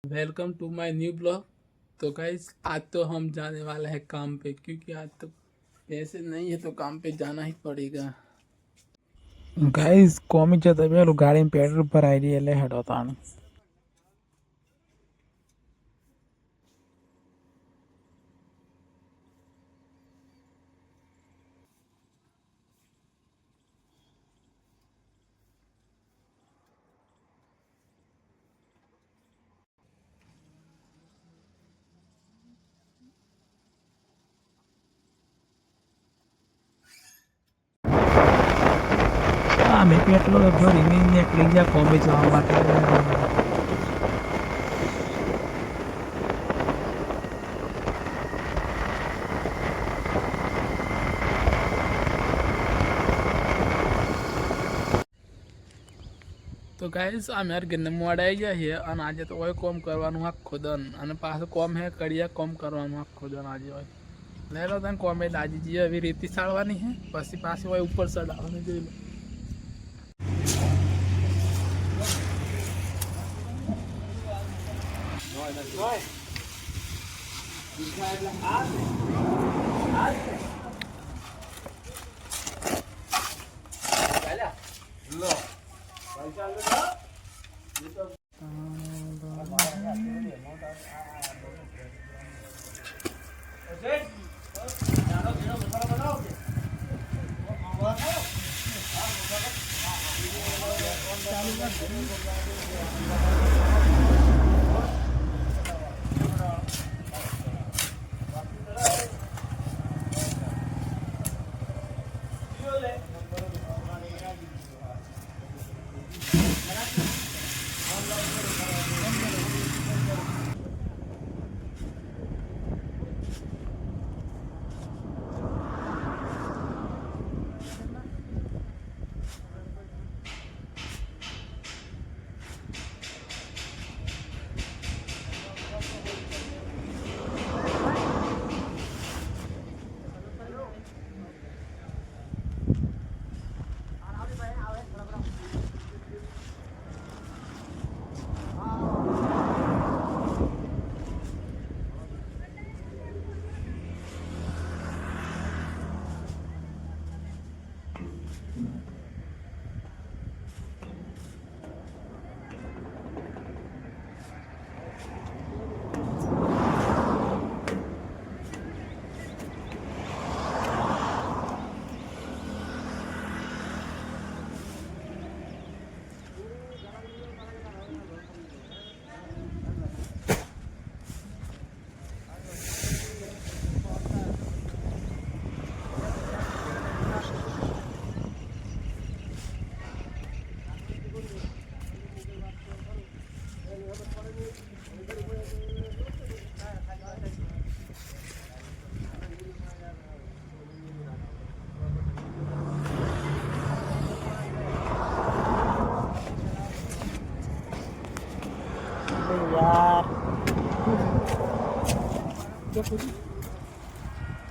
Welcome to my new vlog. तो guys आज तो हम जाने वाले हैं काम पे, क्योंकि आज तो पैसे नहीं है तो काम पे जाना ही पड़ेगा। गाइस કોમી જતા પેલું ગાડીમાં પેટ્રોલ ભરાઈ રહી એટલે હેડો તાણ અમે પેટ્રોલ ભરીને નીકળી ગયા કોમે જવા માટે। तो गाइस आ मेरे घर मोड़ आई गया है और आज तो वही कॉम करवानुं आखो दिन અને પાછું કોમ હે કડિયા કોમ કરવાનું આખો दिन આજે હોય લઈ લો તને કોમે આજે જે એવી રીતિ સાળવાની હે પછી પાછી હોય ઉપર ચડાવવાની જોઈ લો।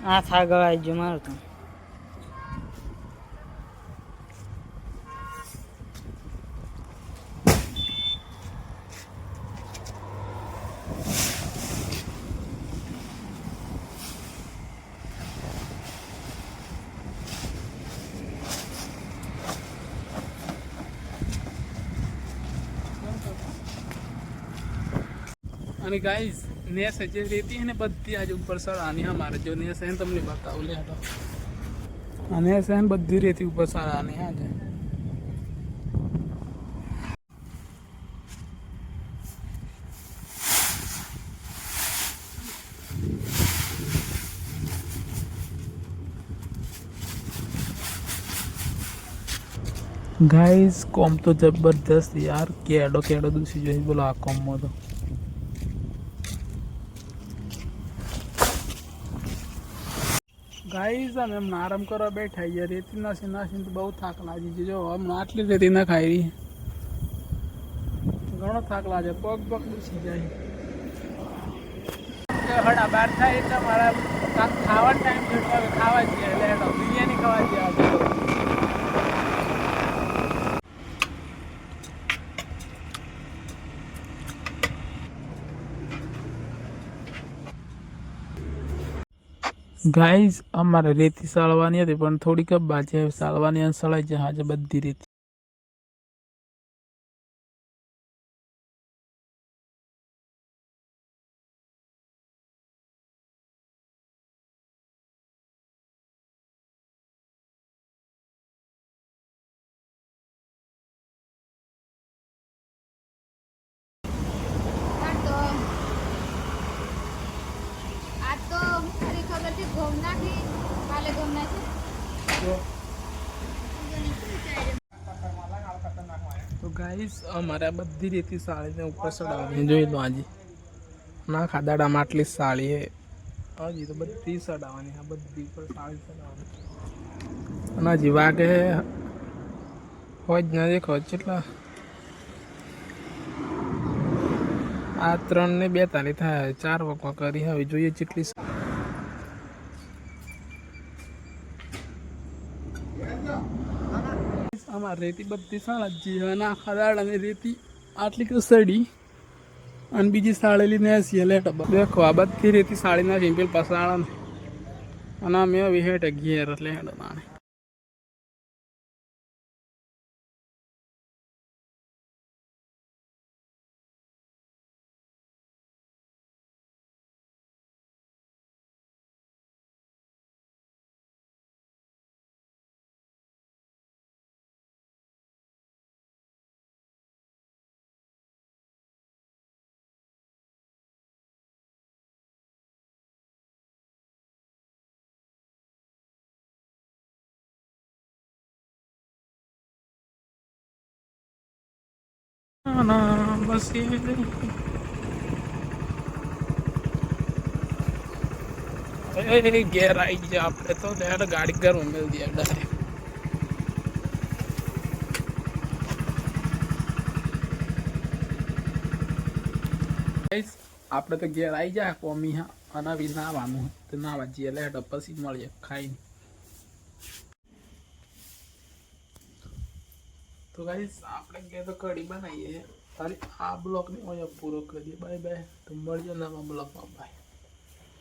આ થાગળ આવી ગયો મારું તો અને गाइस नेस जे रहती है ने बद्दी आज ऊपर चढ़ानी हमारे जो नेस है तुमने बताओ ले तो नेस है बद्दी रहती ऊपर चढ़ानी है आज। गाइस कॉम तो जबरदस्त यार केडो केडो दूसरी जो है बोलो आ कॉम में तो गाइस અમે આરામ કરવા બેઠા યાર રેતી નાસી નાસી તો બહુ થાક લાગી છે જો હમણાં આટલી રેતી ના ખાઈ રહી ઘણો થાક લાગે પગ પગ દુસી જાય હડા બાર થાય એટલે મારા ખાવા ટાઈમ થયો ખાવા જઈએ એટલે હેડો બિરયાની ખાવા જઈએ આજે ગાઈઝ અમારે રેતી સાળવાની હતી પણ થોડીક જ બાજે સાળવાની અને સળાઈ જાય આજે બધી રેતી. આ તો હું ખરી ખબર છે ઘઉં નાખી કાલે ઘઉં નાખી તો ગાઈઝ અમારે આ બધી રેતી સાળીને ઉપર ચડાવવાની જોઈ લો આજે ના ખાદાડામાં આટલી સાળી હે હજી તો બધી ચડાવવાની આ બધી ઉપર સાળી ચડાવવાની અને હજી વાગે હોય જ ના દેખો કેટલા આ 3 ને 42 થાય 4 વખત કરી હવે જોઈએ જેટલી અમારે રેતી બધી સાળજી અને આખા દાડાની રેતી આટલી કે સડી અને બીજી સાળેલી ને સિલેટ દેખો આ બધી રેતી સાળી નાખી પેલ પસાડા ને અને અમે હવે હેઠ ઘેર એટલે હેડ નાણે ના બસ એ ઘેર આવી ગયા આપણે તો ત્યારે ગાડી ઘરમાં મેળ દઈએ ડાયરેક્ટ આપણે તો ઘેર આવી જાય કોમી હા અને બી નાવાનું તો નાવા જઈએ એટલે પછી મળીએ ખાઈને તો ગાઈસ આપણે ઘેર તો કઢી બનાવીએ ખાલી આ બ્લોગને અહીંયા પૂરો કરીએ બાય બાય તો મળીએ નવા બ્લોગમાં બાય